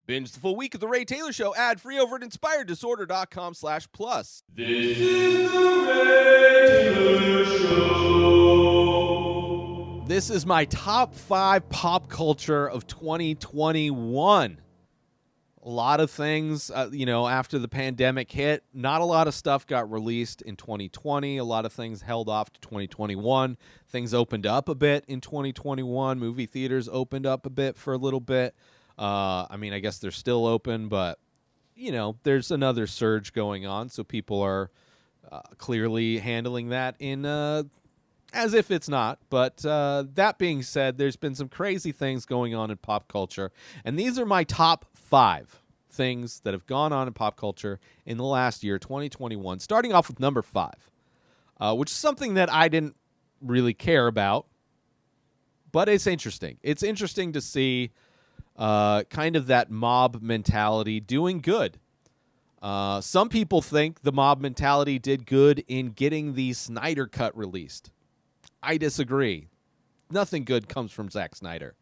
Binge the full week of The Ray Taylor Show ad-free over at inspireddisorder.com/plus. This is The Ray Taylor Show. This is my top 5 pop culture of 2021. A lot of things, after the pandemic hit, not a lot of stuff got released in 2020. A lot of things held off to 2021. Things opened up a bit in 2021. Movie theaters opened up a bit for a little bit. I guess they're still open, but, there's another surge going on. So people are clearly handling that in as if it's not. But that being said, there's been some crazy things going on in pop culture. And these are my top 5 things that have gone on in pop culture in the last year, 2021. Starting off with number 5, which is something that I didn't really care about. But it's interesting. It's interesting to see kind of that mob mentality doing good. Some people think the mob mentality did good in getting the Snyder Cut released. I disagree. Nothing good comes from Zack Snyder.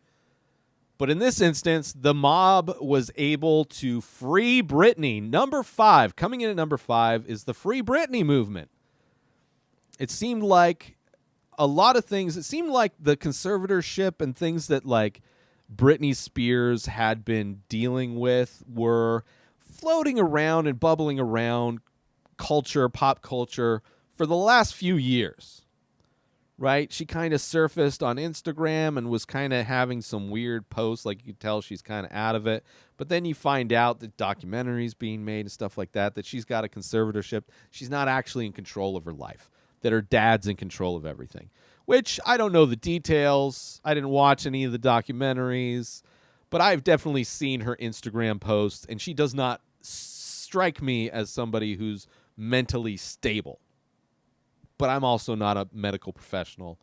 But in this instance, the mob was able to free Britney. Number 5, coming in at number 5, is the Free Britney movement. It seemed like a lot of things, it seemed like the conservatorship and things that like Britney Spears had been dealing with were floating around and bubbling around pop culture for the last few years, right? She kind of surfaced on Instagram and was kind of having some weird posts, like you could tell she's kind of out of it. But then you find out that documentaries being made and stuff like that, that she's got a conservatorship. She's not actually in control of her life, that her dad's in control of everything. Which I don't know the details. I didn't watch any of the documentaries, but I've definitely seen her Instagram posts, and she does not strike me as somebody who's mentally stable. But I'm also not a medical professional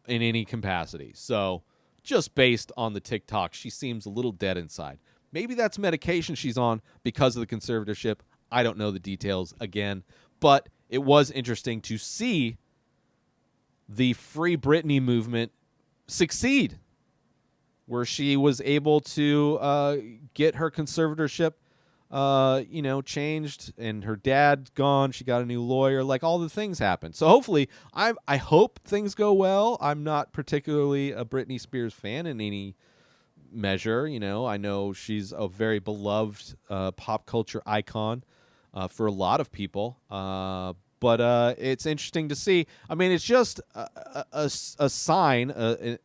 in any capacity. So just based on the TikTok, she seems a little dead inside. Maybe that's medication she's on because of the conservatorship. I don't know the details again, but it was interesting to see the Free Britney movement succeed, where she was able to get her conservatorship, changed, and her dad gone. She got a new lawyer. Like, all the things happened. So hopefully, I hope things go well. I'm not particularly a Britney Spears fan in any measure. I know she's a very beloved pop culture icon for a lot of people. But it's interesting to see. I mean, it's just a sign,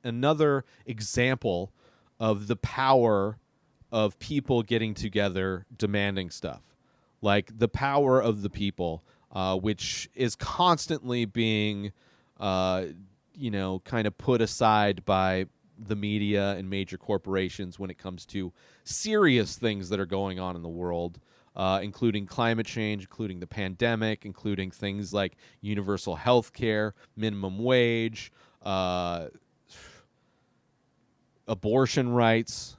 another example of the power of people getting together, demanding stuff. Like the power of the people, which is constantly being, kind of put aside by the media and major corporations when it comes to serious things that are going on in the world. Including climate change, including the pandemic, including things like universal health care, minimum wage, abortion rights,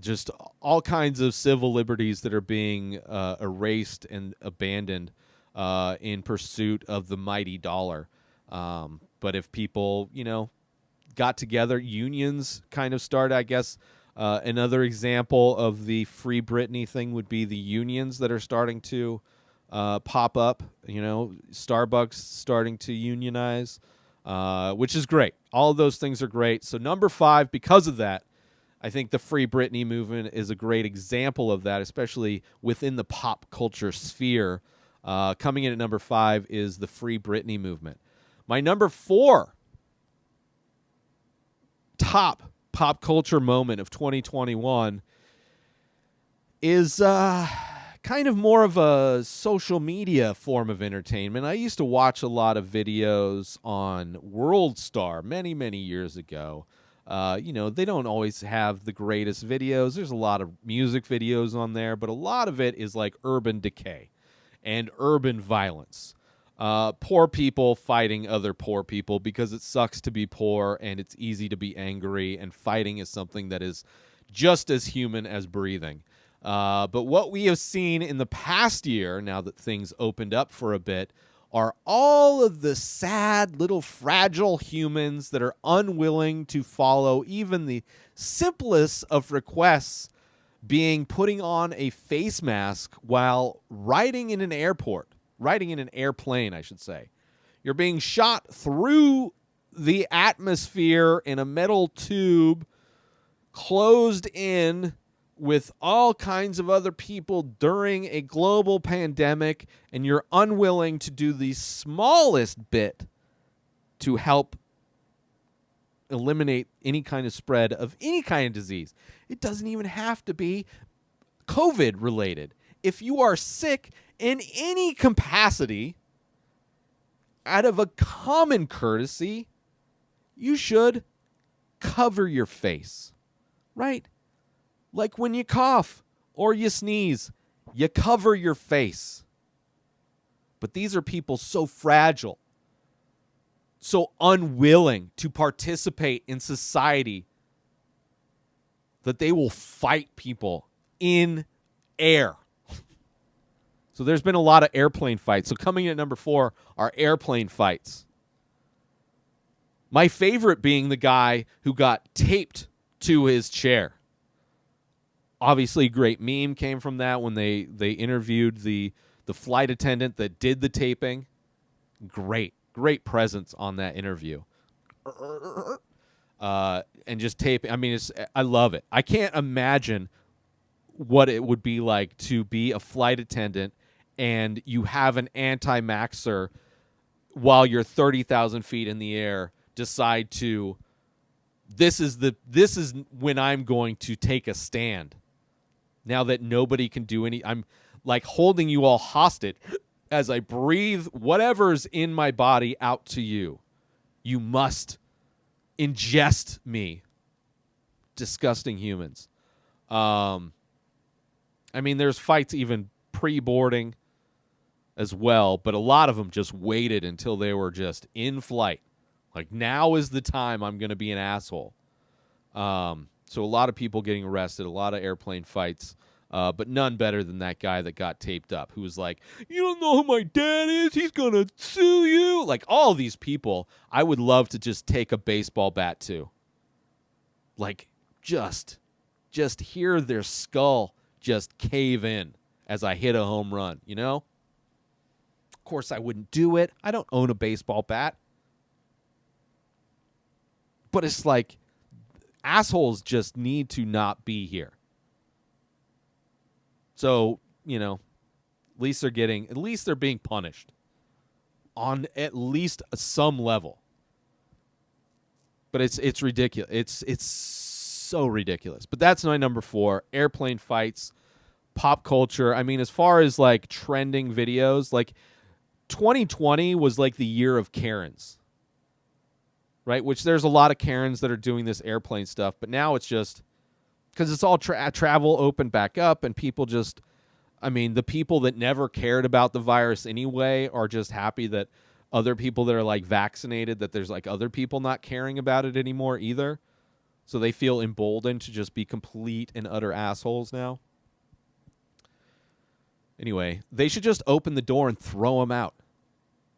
just all kinds of civil liberties that are being erased and abandoned in pursuit of the mighty dollar. But if people, got together, unions kind of started, I guess. Another example of the Free Britney thing would be the unions that are starting to pop up. Starbucks starting to unionize, which is great. All of those things are great. So number 5, because of that, I think the Free Britney movement is a great example of that, especially within the pop culture sphere. Coming in at number 5 is the Free Britney movement. My number 4 top pop culture moment of 2021 is kind of more of a social media form of entertainment. I used to watch a lot of videos on Worldstar many, many years ago. They don't always have the greatest videos. There's a lot of music videos on there, but a lot of it is like urban decay and urban violence. Poor people fighting other poor people because it sucks to be poor and it's easy to be angry, and fighting is something that is just as human as breathing. But what we have seen in the past year, now that things opened up for a bit, are all of the sad little fragile humans that are unwilling to follow even the simplest of requests putting on a face mask while riding in an airplane, I should say. You're being shot through the atmosphere in a metal tube, closed in with all kinds of other people during a global pandemic, and you're unwilling to do the smallest bit to help eliminate any kind of spread of any kind of disease. It doesn't even have to be COVID related. If you are sick in any capacity, out of a common courtesy, you should cover your face, right? Like when you cough or you sneeze, you cover your face. But these are people so fragile, so unwilling to participate in society that they will fight people in air. So there's been a lot of airplane fights. So coming in at number 4 are airplane fights. My favorite being the guy who got taped to his chair. Obviously, great meme came from that when they interviewed the flight attendant that did the taping. Great presence on that interview. And just taping. I mean, I love it. I can't imagine what it would be like to be a flight attendant and you have an anti-maxer while you're 30,000 feet in the air decide to, this is when I'm going to take a stand. Now that nobody can do I'm like holding you all hostage as I breathe whatever's in my body out to you. You must ingest me. Disgusting humans. I mean, there's fights even pre-boarding as well, but a lot of them just waited until they were just in flight. Like, now is the time I'm going to be an asshole. So a lot of people getting arrested, a lot of airplane fights, but none better than that guy that got taped up, who was like, you don't know who my dad is? He's going to sue you. Like, all these people, I would love to just take a baseball bat to. Like, just hear their skull just cave in as I hit a home run, you know? Of course, I wouldn't do it. I don't own a baseball bat. But it's like, assholes just need to not be here. So, you know, at least they're being punished on at least some level. But it's ridiculous. It's so ridiculous. But that's my number 4. Airplane fights, pop culture. I mean, as far as like trending videos, like 2020 was like the year of Karens. Right? Which there's a lot of Karens that are doing this airplane stuff, but now it's just because it's all travel opened back up, and people just, I mean, the people that never cared about the virus anyway are just happy that other people that are like vaccinated, that there's like other people not caring about it anymore either. So they feel emboldened to just be complete and utter assholes now. Anyway, they should just open the door and throw them out.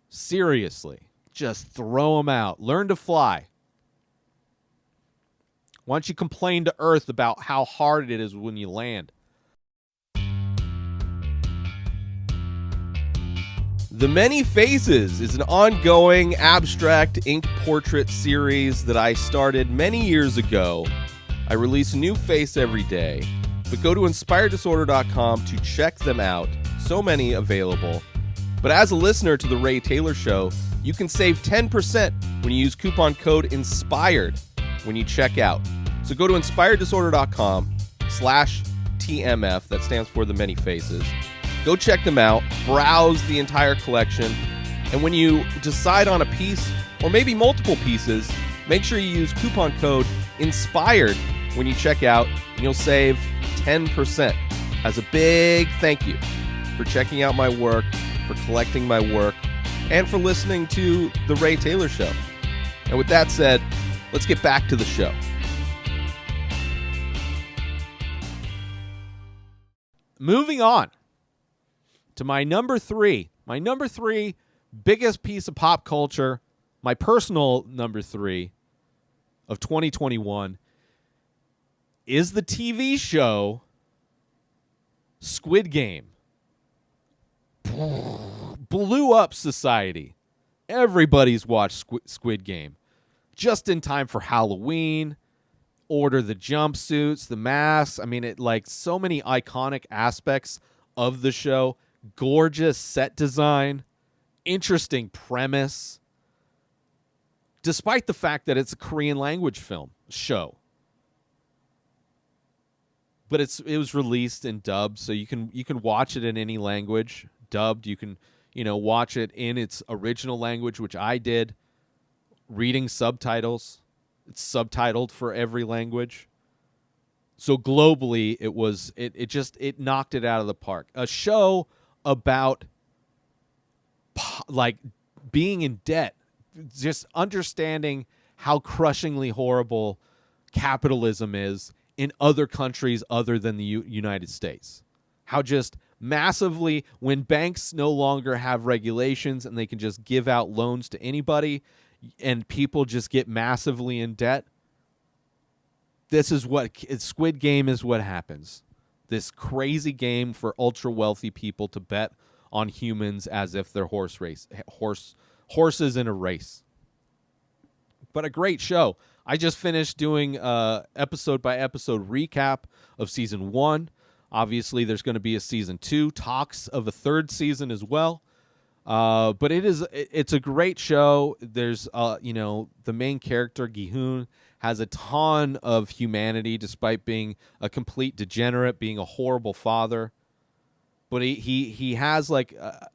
Seriously. Just throw them out. Learn to fly. Why don't you complain to Earth about how hard it is when you land? The Many Faces is an ongoing abstract ink portrait series that I started many years ago. I release a new face every day, but go to inspireddisorder.com to check them out. So many available. But as a listener to The Ray Taylor Show, you can save 10% when you use coupon code INSPIRED when you check out. So go to inspireddisorder.com/TMF. That stands for The Many Faces. Go check them out. Browse the entire collection. And when you decide on a piece, or maybe multiple pieces, make sure you use coupon code INSPIRED when you check out, and you'll save 10%. As a big thank you for checking out my work, for collecting my work, and for listening to The Ray Taylor Show. And with that said, let's get back to the show. Moving on to my number 3. My number 3 biggest piece of pop culture, my personal number 3 of 2021, is the TV show Squid Game blew up society. Everybody's watched Squid Game just in time for Halloween. Order the jumpsuits, the masks. I mean, it like so many iconic aspects of the show. Gorgeous set design, interesting premise. Despite the fact that it's a Korean language show. But it was released in dubbed, so you can watch it in any language. Dubbed, you can watch it in its original language, which I did. Reading subtitles, it's subtitled for every language. So globally, it knocked it out of the park. A show about like being in debt, just understanding how crushingly horrible capitalism is in other countries other than the United States. How just massively, when banks no longer have regulations and they can just give out loans to anybody and people just get massively in debt, this is what Squid Game is what happens. This crazy game for ultra wealthy people to bet on humans as if they're horses in a race. But a great show. I just finished doing episode by episode recap of season 1. Obviously, there's going to be a season 2, talks of a third season as well. But it's a great show. There's the main character Gi-hoon has a ton of humanity despite being a complete degenerate, being a horrible father. But he has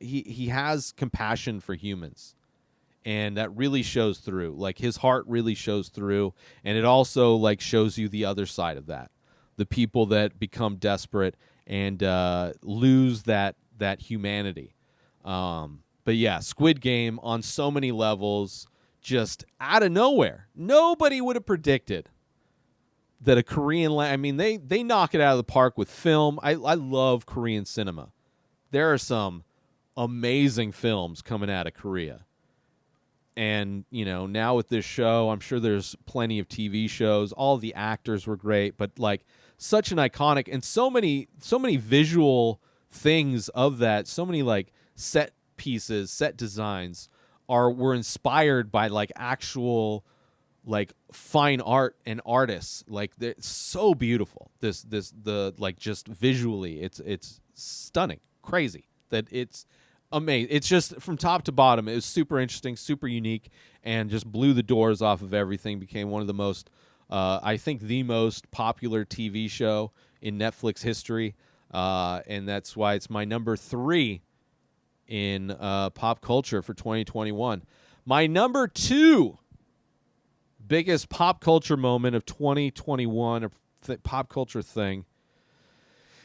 he has compassion for humans. And that really shows through. Like, his heart really shows through. And it also, shows you the other side of that. The people that become desperate and lose that humanity. But yeah, Squid Game on so many levels, just out of nowhere. Nobody would have predicted that a Korean... they knock it out of the park with film. I love Korean cinema. There are some amazing films coming out of Korea. And, now with this show, I'm sure there's plenty of TV shows. All the actors were great, but such an iconic and so many visual things of that. So many set pieces, set designs were inspired by actual fine art and artists. They're so beautiful. Just visually, it's stunning, crazy that it's amazing. It's just from top to bottom. It was super interesting, super unique, and just blew the doors off of everything. Became one of the most, I think, the most popular TV show in Netflix history, and that's why it's my number 3 in pop culture for 2021. My number 2 biggest pop culture moment of 2021, or pop culture thing,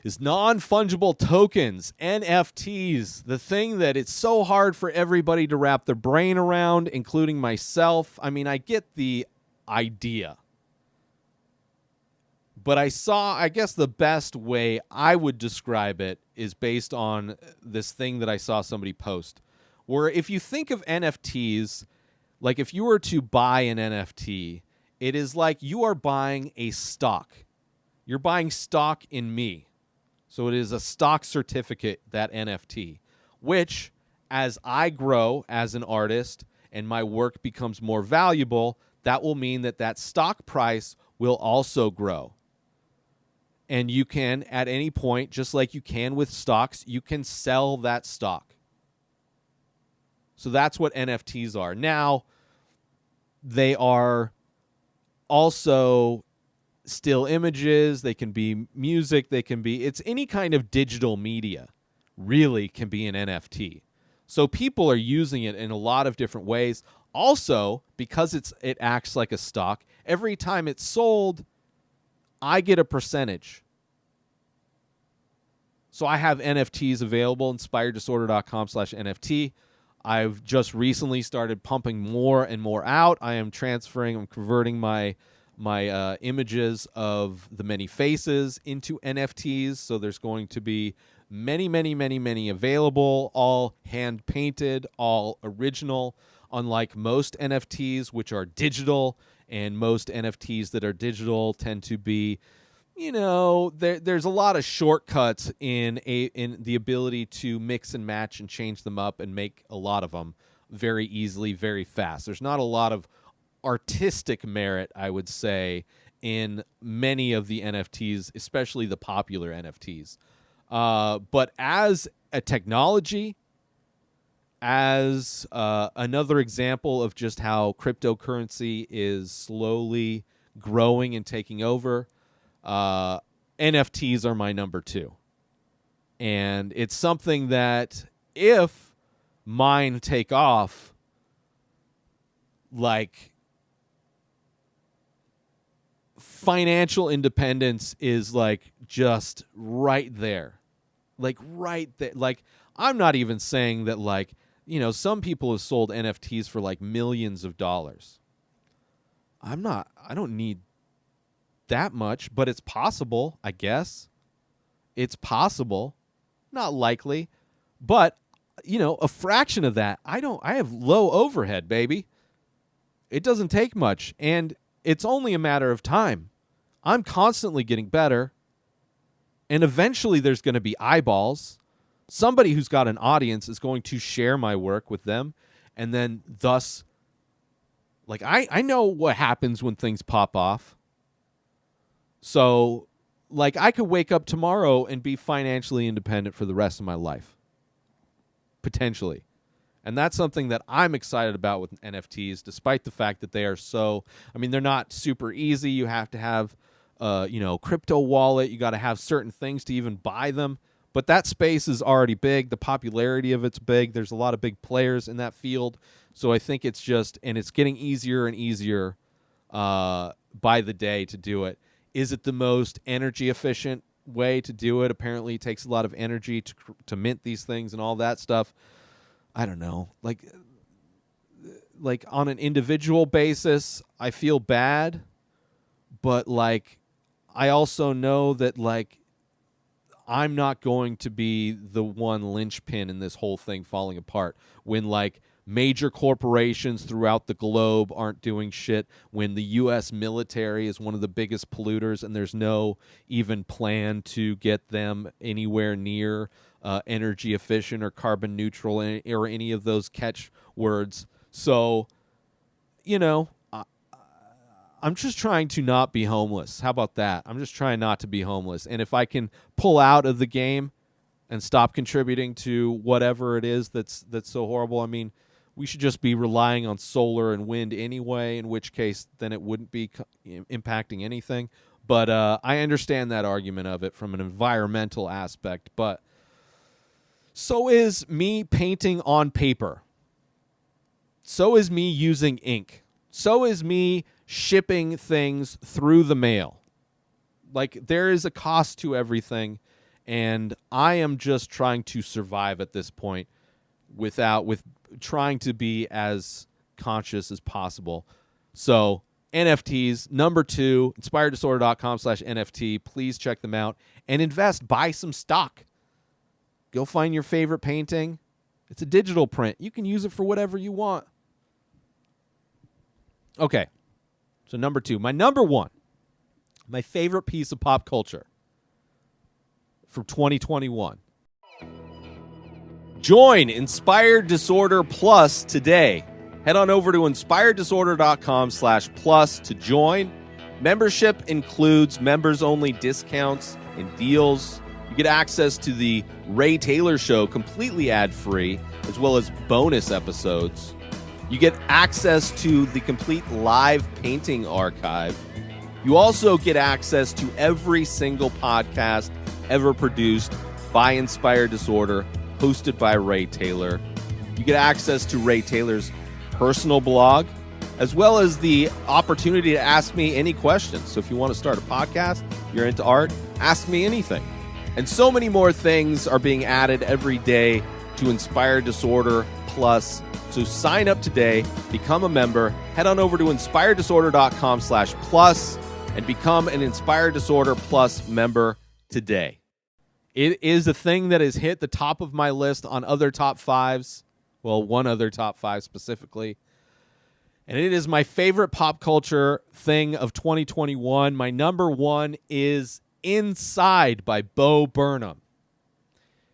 is non-fungible tokens, NFTs, the thing that it's so hard for everybody to wrap their brain around, including myself. I mean, I get the idea. But I guess the best way I would describe it is based on this thing that I saw somebody post, where if you think of NFTs, if you were to buy an NFT, it is like you are buying a stock. You're buying stock in me. So it is a stock certificate, that NFT, which, as I grow as an artist and my work becomes more valuable, that will mean that stock price will also grow. And you can, at any point, just like you can with stocks, you can sell that stock. So that's what NFTs are. Now, they are also still images, they can be music, it's any kind of digital media really can be an NFT. So people are using it in a lot of different ways. Also, because it acts like a stock, every time it's sold, I get a percentage. So I have NFTs available, inspireddisorder.com/NFT. I've just recently started pumping more and more out. I'm converting my images of the many faces into NFTs. So there's going to be many available, all hand painted, all original, unlike most NFTs, which are digital. And most NFTs that are digital tend to be, there's a lot of shortcuts in the ability to mix and match and change them up and make a lot of them very easily, very fast. There's not a lot of artistic merit, I would say, in many of the NFTs, especially the popular NFTs. But as a technology, as another example of just how cryptocurrency is slowly growing and taking over, NFTs are my number 2. And it's something that if mine take off, like, financial independence is like just right there. Like right there. Like, I'm not even saying that, like, some people have sold NFTs for like millions of dollars. I don't need that much, but it's possible, I guess. It's possible. Not likely. But, a fraction of that. I have low overhead, baby. It doesn't take much. And it's only a matter of time. I'm constantly getting better. And eventually there's going to be eyeballs. Somebody who's got an audience is going to share my work with them. And then thus, like, I know what happens when things pop off. So, like, I could wake up tomorrow and be financially independent for the rest of my life. Potentially. And that's something that I'm excited about with NFTs, despite the fact that they are they're not super easy. You have to have, crypto wallet. You got to have certain things to even buy them. But that space is already big. The popularity of it's big. There's a lot of big players in that field. So I think it's getting easier and easier by the day to do it. Is it the most energy efficient way to do it? Apparently it takes a lot of energy to mint these things and all that stuff. I don't know. Like on an individual basis, I feel bad, but like I also know that like I'm not going to be the one linchpin in this whole thing falling apart when like major corporations throughout the globe aren't doing shit, when the U.S. military is one of the biggest polluters and there's no even plan to get them anywhere near energy efficient or carbon neutral or any of those catchwords. So, I'm just trying to not be homeless. How about that? I'm just trying not to be homeless. And if I can pull out of the game and stop contributing to whatever it is that's so horrible, I mean, we should just be relying on solar and wind anyway, in which case then it wouldn't be impacting anything. But I understand that argument of it from an environmental aspect. But so is me painting on paper. So is me using ink. So is me shipping things through the mail. Like, there is a cost to everything, and I am just trying to survive at this point with trying to be as conscious as possible. So NFTs, number 2, inspireddisorder.com/NFT. Please check them out and invest. Buy some stock. Go find your favorite painting. It's a digital print. You can use it for whatever you want. Okay. So number 2. My number 1, my favorite piece of pop culture from 2021. Join Inspired Disorder Plus today. Head on over to inspireddisorder.com/plus to join. Membership includes members-only discounts and deals. You get access to the Ray Taylor Show completely ad-free, as well as bonus episodes. You get access to the complete live painting archive. You also get access to every single podcast ever produced by Inspired Disorder, hosted by Ray Taylor. You get access to Ray Taylor's personal blog, as well as the opportunity to ask me any questions. So if you want to start a podcast, you're into art, ask me anything. And so many more things are being added every day to Inspired Disorder Plus. So sign up today, become a member, head on over to inspireddisorder.com/plus and become an Inspired Disorder Plus member today. It is a thing that has hit the top of my list on other top 5s. Well, one other top 5 specifically. And it is my favorite pop culture thing of 2021. My number 1 is Inside by Bo Burnham.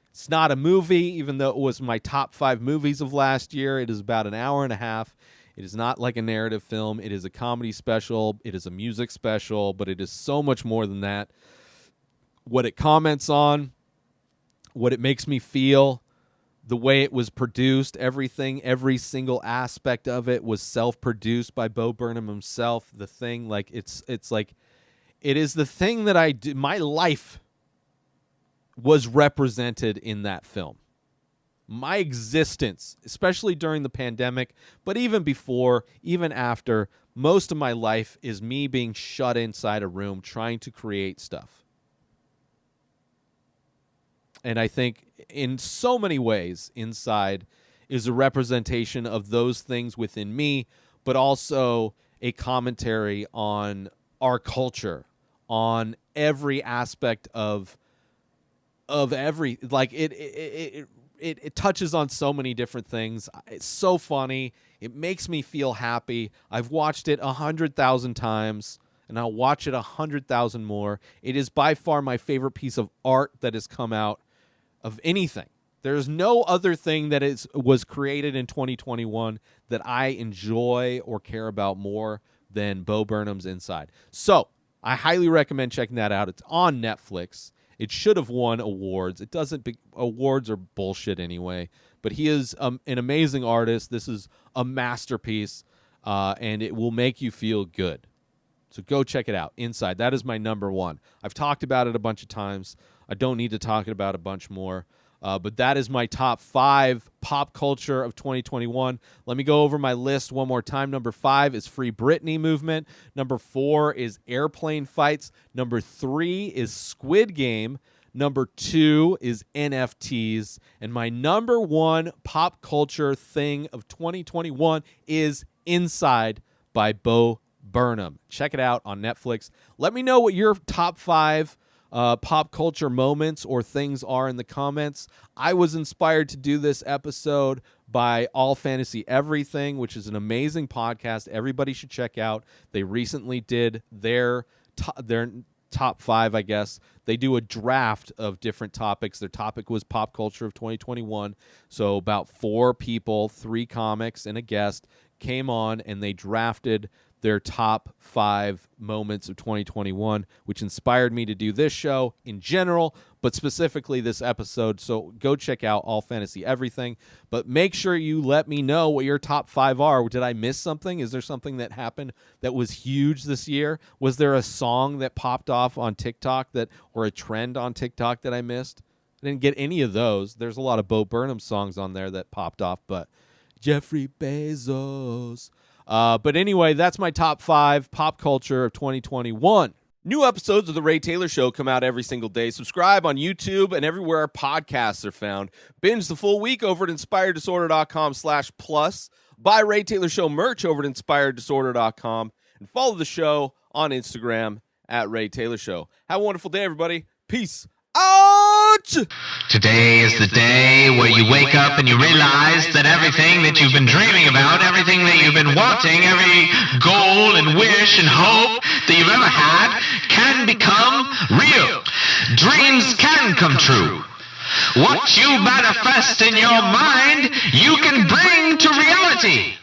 It's not a movie, even though it was my top 5 movies of last year. It is about an hour and a half. It is not like a narrative film. It is a comedy special. It is a music special, but it is so much more than that. What it comments on, what it makes me feel, the way it was produced, everything, every single aspect of it was self-produced by Bo Burnham himself. The thing, like, it's like, it is the thing that I do. My life was represented in that film. My existence, especially during the pandemic, but even before, even after, most of my life is me being shut inside a room trying to create stuff. And I think in so many ways, Inside is a representation of those things within me, but also a commentary on our culture, on every aspect of every, like, it touches on so many different things. It's so funny. It makes me feel happy. I've watched it 100,000 times, and I'll watch it 100,000 more. It is by far my favorite piece of art that has come out of anything. There's no other thing that was created in 2021 that I enjoy or care about more than Bo Burnham's Inside. So I highly recommend checking that out. It's on Netflix. It should have won awards. It doesn't. Awards are bullshit anyway. But he is an amazing artist. This is a masterpiece, and it will make you feel good. So go check it out. Inside. That is my number 1. I've talked about it a bunch of times. I don't need to talk about a bunch more. But that is my top 5 pop culture of 2021. Let me go over my list one more time. Number 5 is Free Britney movement. Number 4 is airplane fights. Number 3 is Squid Game. Number 2 is NFTs. And my number 1 pop culture thing of 2021 is Inside by Bo Burnham. Check it out on Netflix. Let me know what your top 5 pop culture moments or things are in the comments. I was inspired to do this episode by All Fantasy Everything, which is an amazing podcast everybody should check out. They recently did their top 5, I guess. They do a draft of different topics. Their topic was pop culture of 2021. So about 4 people, 3 comics, and a guest came on, and they drafted their top 5 moments of 2021, which inspired me to do this show in general, but specifically this episode. So go check out All Fantasy Everything. But make sure you let me know what your top 5 are. Did I miss something? Is there something that happened that was huge this year? Was there a song that popped off on TikTok or a trend on TikTok that I missed? I didn't get any of those. There's a lot of Bo Burnham songs on there that popped off, but Jeffrey Bezos. But anyway, that's my top 5 pop culture of 2021. New episodes of The Ray Taylor Show come out every single day. Subscribe on YouTube and everywhere our podcasts are found. Binge the full week over at inspireddisorder.com/plus. Buy Ray Taylor Show merch over at inspireddisorder.com. And follow the show on Instagram at Ray Taylor Show. Have a wonderful day, everybody. Peace out! Today is the day where you wake up and you realize that everything that you've been dreaming about, everything that you've been wanting, every goal and wish and hope that you've ever had can become real. Dreams can come true. What you manifest in your mind, you can bring to reality.